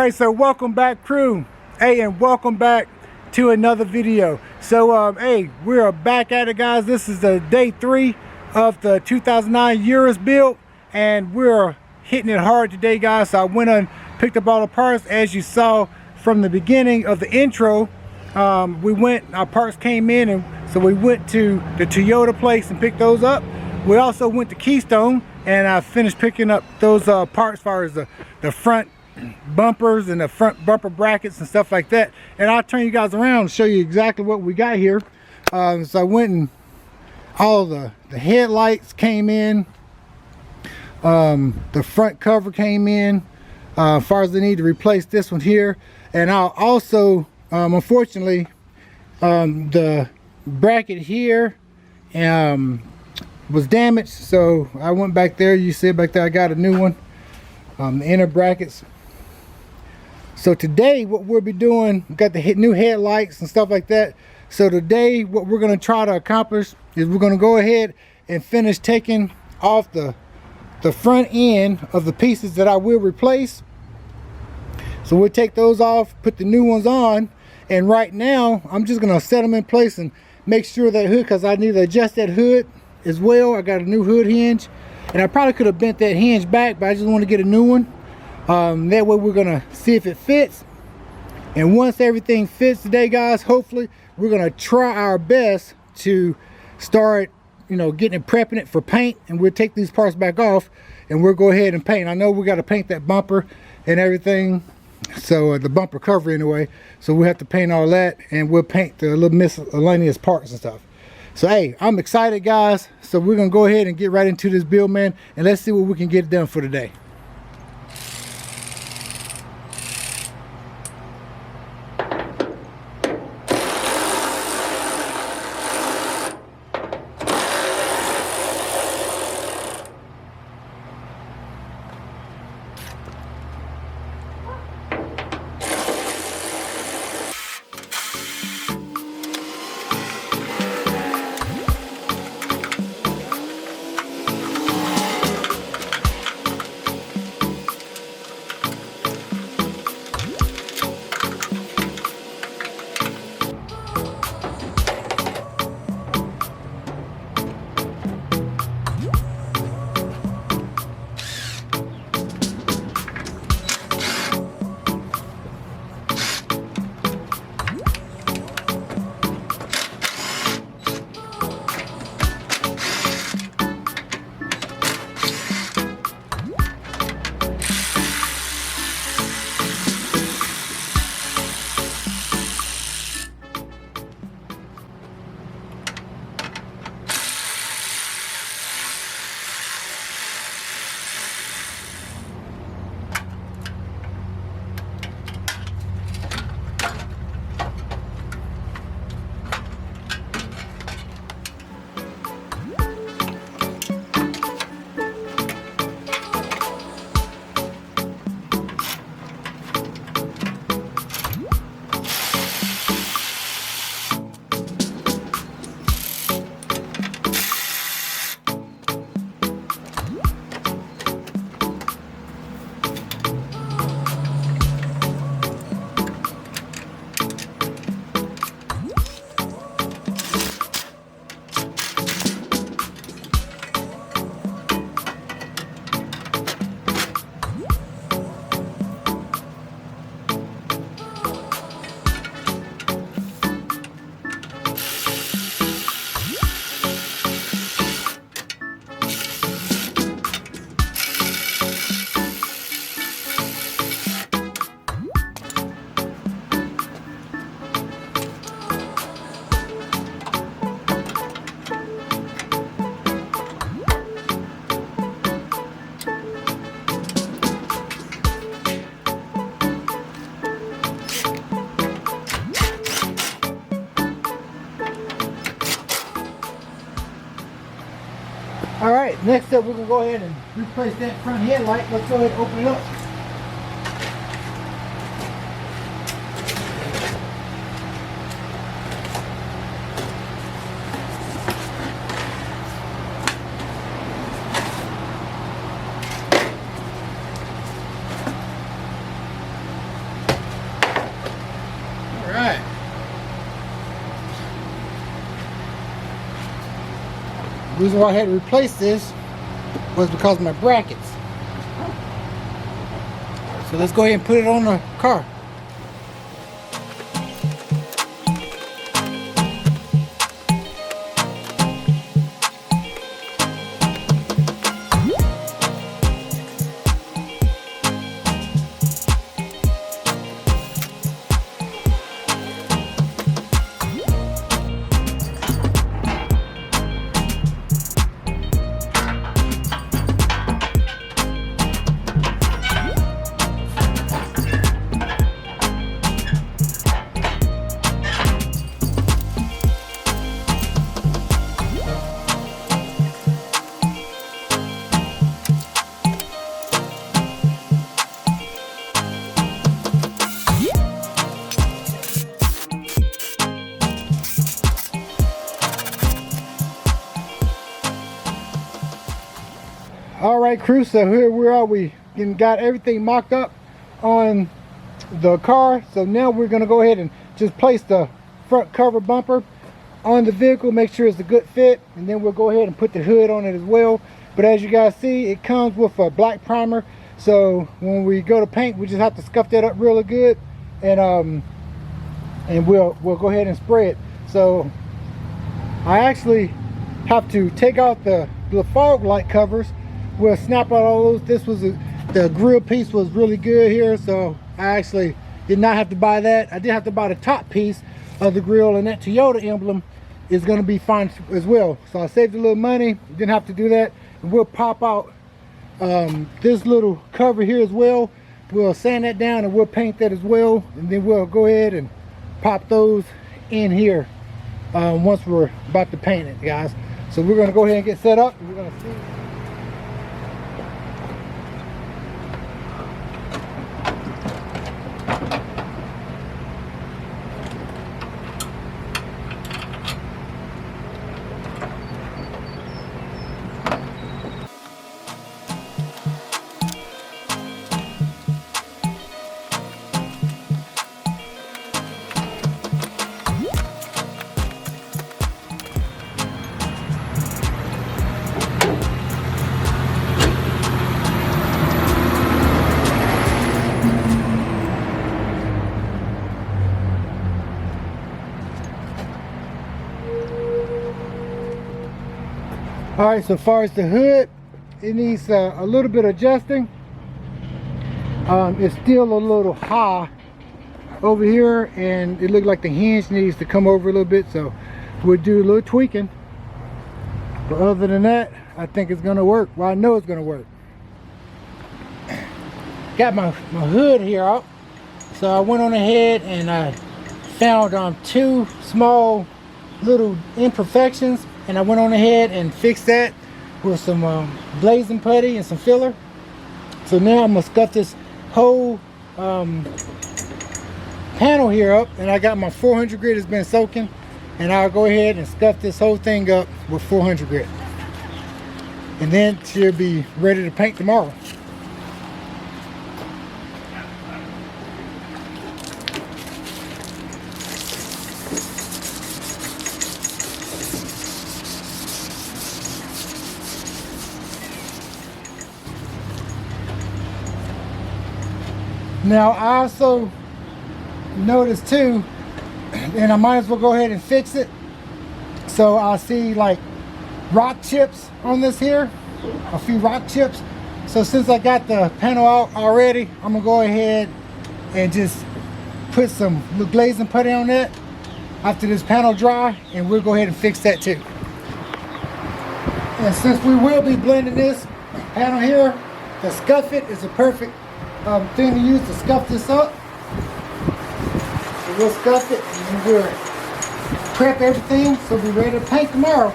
right, so welcome back, crew. Hey, and welcome back to another video. So hey, we're back at it, guys. This is the day 3 of the 2009 Yaris build, and we're hitting it hard today, guys. So I went and picked up all the parts. As you saw from the beginning of the intro, our parts came in, and so we went to the Toyota place and picked those up. We also went to Keystone, and I finished picking up those parts as far as the front bumpers and the front bumper brackets and stuff like that. And I'll turn you guys around and show you exactly what we got here. So I went and all the headlights came in, the front cover came in, as far as I need to replace this one here. And I'll also unfortunately the bracket here was damaged, so I went back there. You see back there I got a new one, the inner brackets. So today what we'll be doing, we got the new headlights and stuff like that. So today what we're going to try to accomplish is we're going to go ahead and finish taking off the front end of the pieces that I will replace. So we'll take those off, put the new ones on, and right now I'm just going to set them in place and make sure that hood, because I need to adjust that hood as well. I got a new hood hinge, and I probably could have bent that hinge back, but I just want to get a new one. That way we're gonna see if it fits, and once everything fits today, guys, hopefully we're gonna try our best to start, you know, getting it, prepping it for paint, and we'll take these parts back off and we'll go ahead and paint. I know we got to paint that bumper and everything, so the bumper cover anyway, so we'll have to paint all that, and we'll paint the little miscellaneous parts and stuff. So hey, I'm excited, guys. So we're gonna go ahead and get right into this build, man, and let's see what we can get done for today. All right, next up we're gonna go ahead and replace that front headlight. Let's go ahead and open it up. The reason why I had to replace this was because of my brackets. So let's go ahead and put it on the car. All right, crew, so here we are. We got everything mocked up on the car. So now we're gonna go ahead and just place the front cover bumper on the vehicle, make sure it's a good fit, and then we'll go ahead and put the hood on it as well. But as you guys see, it comes with a black primer, so when we go to paint, we just have to scuff that up really good, and we'll go ahead and spray it. So I actually have to take out the fog light covers. We'll snap out all those. This was the grill piece was really good here, so I actually did not have to buy that. I did have to buy the top piece of the grill, and that Toyota emblem is going to be fine as well. So I saved a little money, didn't have to do that. And we'll pop out this little cover here as well. We'll sand that down and we'll paint that as well, and then we'll go ahead and pop those in here once we're about to paint it, guys. So we're going to go ahead and get set up, and we're going to see. All right, so far as the hood, it needs a little bit of adjusting. It's still a little high over here, and it looks like the hinge needs to come over a little bit, so we'll do a little tweaking. But other than that, I think it's gonna work. Well, I know it's gonna work. Got my hood here out, so I went on ahead and I found two small little imperfections, and I went on ahead and fixed that with some blazing putty and some filler. So now I'm gonna scuff this whole panel here up, and I got my 400 grit has been soaking, and I'll go ahead and scuff this whole thing up with 400 grit, and then she'll be ready to paint tomorrow. Now I also noticed too, and I might as well go ahead and fix it. So I see like rock chips on this here, a few rock chips. So since I got the panel out already, I'm gonna go ahead and just put some glazing putty on that after this panel dry, and we'll go ahead and fix that too. And since we will be blending this panel here, the Scuff It is a perfect thing to use to scuff this up. So we'll scuff it and we'll prep everything so we'll be ready to paint tomorrow.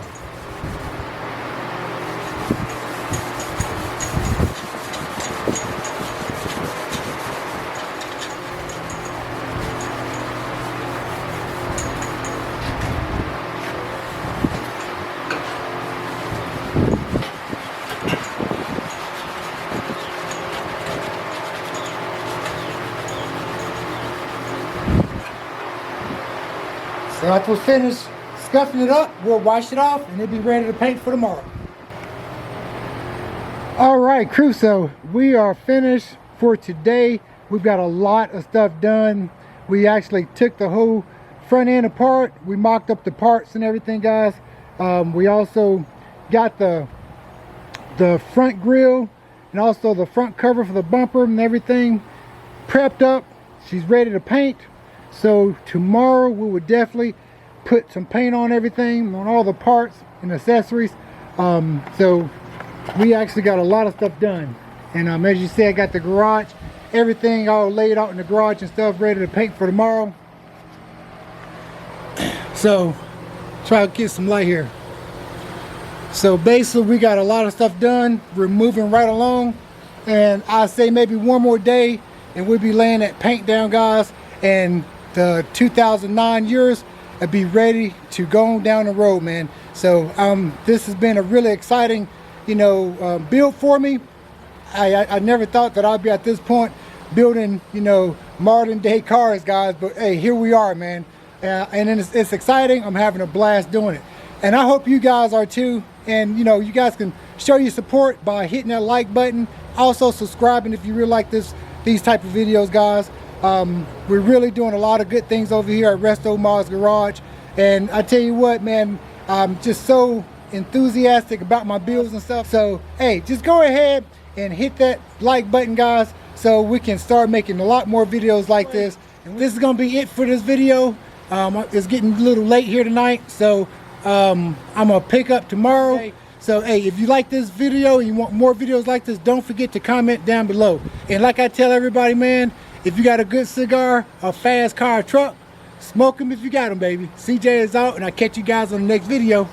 So after we finish scuffing it up. We'll wash it off and it'll be ready to paint for tomorrow. All right, crew, so we are finished for today. We've got a lot of stuff done. We actually took the whole front end apart. We mocked up the parts and everything, guys. We also got the front grille and also the front cover for the bumper and everything prepped up. She's ready to paint. So tomorrow we will definitely put some paint on everything, on all the parts and accessories. So we actually got a lot of stuff done. And as you see, I got the garage, everything all laid out in the garage and stuff ready to paint for tomorrow. So try to get some light here. So basically we got a lot of stuff done. We're moving right along, and I say maybe one more day and we'll be laying that paint down, guys, and the 2009 Yaris will be ready to go on down the road, man. So this has been a really exciting, you know, build for me. I never thought that I'd be at this point building, you know, modern day cars, guys, but hey, here we are, man. And it's exciting. I'm having a blast doing it, and I hope you guys are too. And you know, you guys can show your support by hitting that like button, also subscribing if you really like these type of videos, guys. We're really doing a lot of good things over here at Resto Mods Garage, and I tell you what, man, I'm just so enthusiastic about my builds and stuff. So hey, just go ahead and hit that like button, guys, so we can start making a lot more videos like this. And this is gonna be it for this video. It's getting a little late here tonight, so I'm gonna pick up tomorrow. So hey, if you like this video and you want more videos like this, don't forget to comment down below. And like I tell everybody, man, if you got a good cigar, a fast car, or truck, smoke them if you got them, baby. CJ is out, and I'll catch you guys on the next video.